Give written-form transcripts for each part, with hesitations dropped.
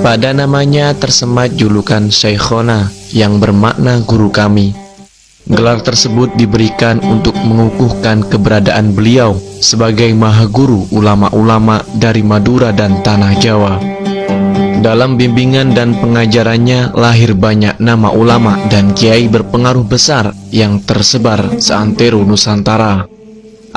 Pada namanya tersemat julukan Syekhona yang bermakna guru kami. Gelar tersebut diberikan untuk mengukuhkan keberadaan beliau sebagai maha guru ulama-ulama dari Madura dan Tanah Jawa. Dalam bimbingan dan pengajarannya lahir banyak nama ulama dan kiai berpengaruh besar yang tersebar seantero Nusantara.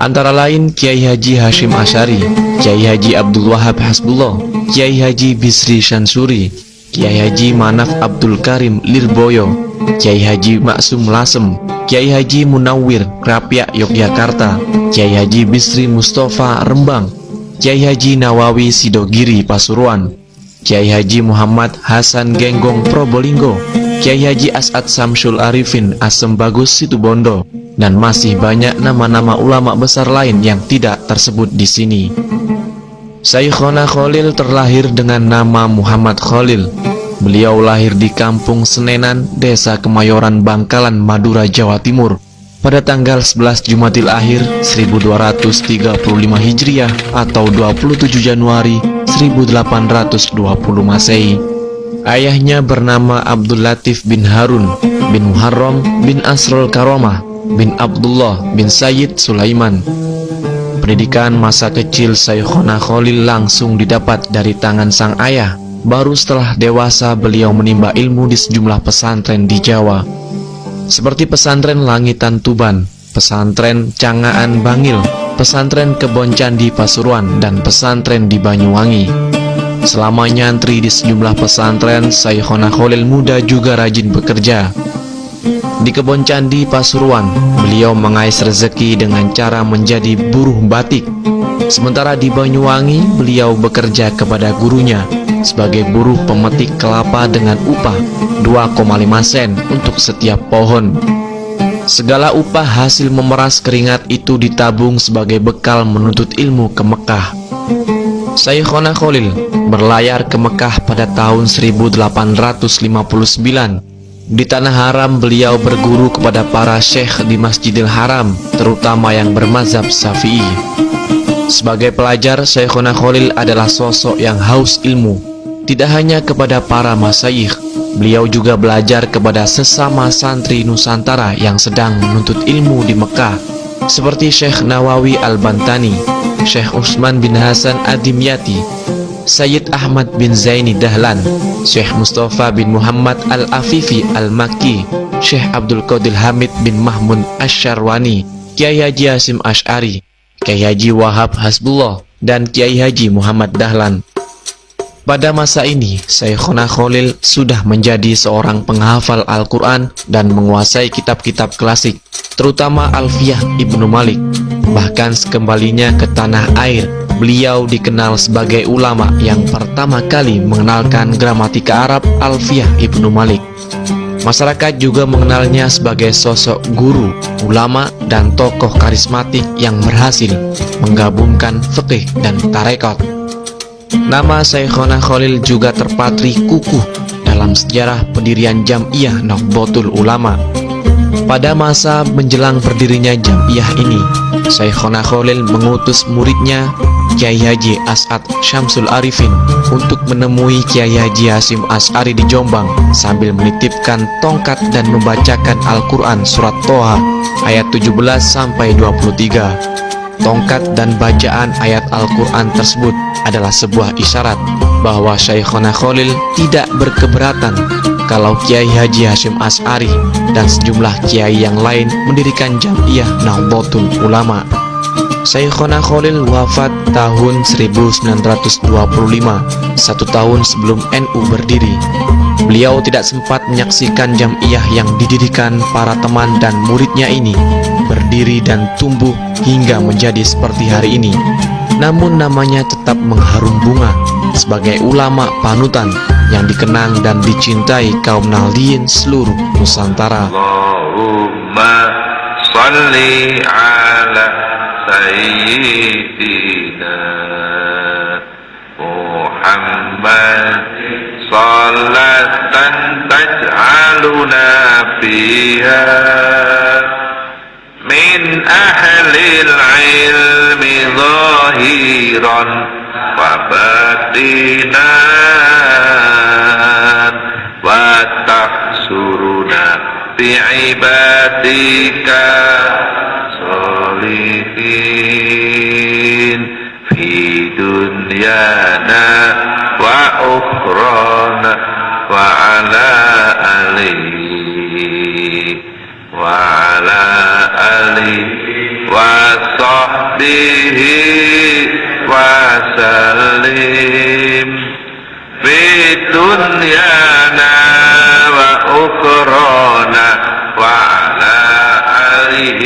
Antara lain Kiai Haji Hashim Asy'ari, Kiai Haji Abdul Wahab Hasbullah, Kiai Haji Bisri Syansuri, Kiai Haji Manaf Abdul Karim Lirboyo, Kiai Haji Maksum Lasem, Kiai Haji Munawwir Krapyak Yogyakarta, Kiai Haji Bisri Mustafa Rembang, Kiai Haji Nawawi Sidogiri Pasuruan, Kiai Haji Muhammad Hasan Genggong Probolinggo, Kiai Haji As'ad Samsul Arifin Asem Bagus Situbondo, dan masih banyak nama-nama ulama besar lain yang tidak tersebut di sini. Syekhona Khalil terlahir dengan nama Muhammad Khalil. Beliau lahir di Kampung Senenan, Desa Kemayoran, Bangkalan, Madura, Jawa Timur pada tanggal 11 Jumadil Akhir 1235 Hijriah atau 27 Januari 1820 Masehi. Ayahnya bernama Abdul Latif bin Harun bin Muharram bin Asrul Karomah bin Abdullah bin Sayyid Sulaiman. Pendidikan masa kecil Syekhona Khalil langsung didapat dari tangan sang ayah. Baru setelah dewasa beliau menimba ilmu di sejumlah pesantren di Jawa, seperti pesantren Langitan Tuban, pesantren Cangaan Bangil, pesantren Kebon Candi Pasuruan, dan pesantren di Banyuwangi. Selama nyantri di sejumlah pesantren, Syekhona Khalil muda juga rajin bekerja. Di Kebon Candi Pasuruan, beliau mengais rezeki dengan cara menjadi buruh batik. Sementara di Banyuwangi, beliau bekerja kepada gurunya sebagai buruh pemetik kelapa dengan upah 2,5 sen untuk setiap pohon. Segala upah hasil memeras keringat itu ditabung sebagai bekal menuntut ilmu ke Mekah. Syekhona Khalil berlayar ke Mekah pada tahun 1859. Di Tanah Haram beliau berguru kepada para syekh di Masjidil Haram, terutama yang bermazhab Syafi'i. Sebagai pelajar, Syekhona Khalil adalah sosok yang haus ilmu. Tidak hanya kepada para masyayikh, beliau juga belajar kepada sesama santri Nusantara yang sedang menuntut ilmu di Mekah, seperti Syekh Nawawi Al-Bantani, Syekh Utsman bin Hasan Ad-Dimyati, Sayyid Ahmad bin Zaini Dahlan, Syekh Mustafa bin Muhammad Al-Afifi Al-Makki, Syekh Abdul Qadir Hamid bin Mahmud Asy-Syarwani, Kiai Haji Hashim Asy'ari, Kiai Haji Wahab Hasbullah, dan Kiai Haji Muhammad Dahlan. Pada masa ini, Syekhona Khalil sudah menjadi seorang penghafal Al-Quran dan menguasai kitab-kitab klasik, terutama Alfiyah Ibnu Malik. Bahkan sekembalinya ke tanah air, beliau dikenal sebagai ulama yang pertama kali mengenalkan gramatika Arab Alfiyah Ibnu Malik. Masyarakat juga mengenalnya sebagai sosok guru, ulama, dan tokoh karismatik yang berhasil menggabungkan fikih dan tarekat. Nama Syekhona Khalil juga terpatri kukuh dalam sejarah pendirian Jam'iyah Nahdlatul Ulama. Pada masa menjelang berdirinya Jam'iyah ini, Syekhona Khalil mengutus muridnya Kiai Haji As'ad Syamsul Arifin untuk menemui Kiai Haji Hashim Asy'ari di Jombang sambil menitipkan tongkat dan membacakan Al-Quran surat Toha ayat 17-23. Tongkat dan bacaan ayat Al-Quran tersebut adalah sebuah isyarat bahwa Syekhona Khalil tidak berkeberatan kalau Kiai Haji Hashim Asy'ari dan sejumlah kiai yang lain mendirikan Jam'iyah Nahdlatul Ulama. Syekhona Khalil wafat tahun 1925, 1 tahun sebelum NU berdiri. Beliau tidak sempat menyaksikan Jam'iyah yang didirikan para teman dan muridnya ini berdiri dan tumbuh hingga menjadi seperti hari ini. Namun namanya tetap mengharum bunga sebagai ulama panutan yang dikenang dan dicintai kaum Nahdliyin seluruh Nusantara. Allahumma salli ala Sayyidina Muhammad salatan taj'aluna fiha min ahlil ilmi zahiran wa batina وتحشرنا في عبادك صالحين في دنيانا وأخرانا وعلى آله وصحبه وسلم في دنيانا وأخرانا وعلى آله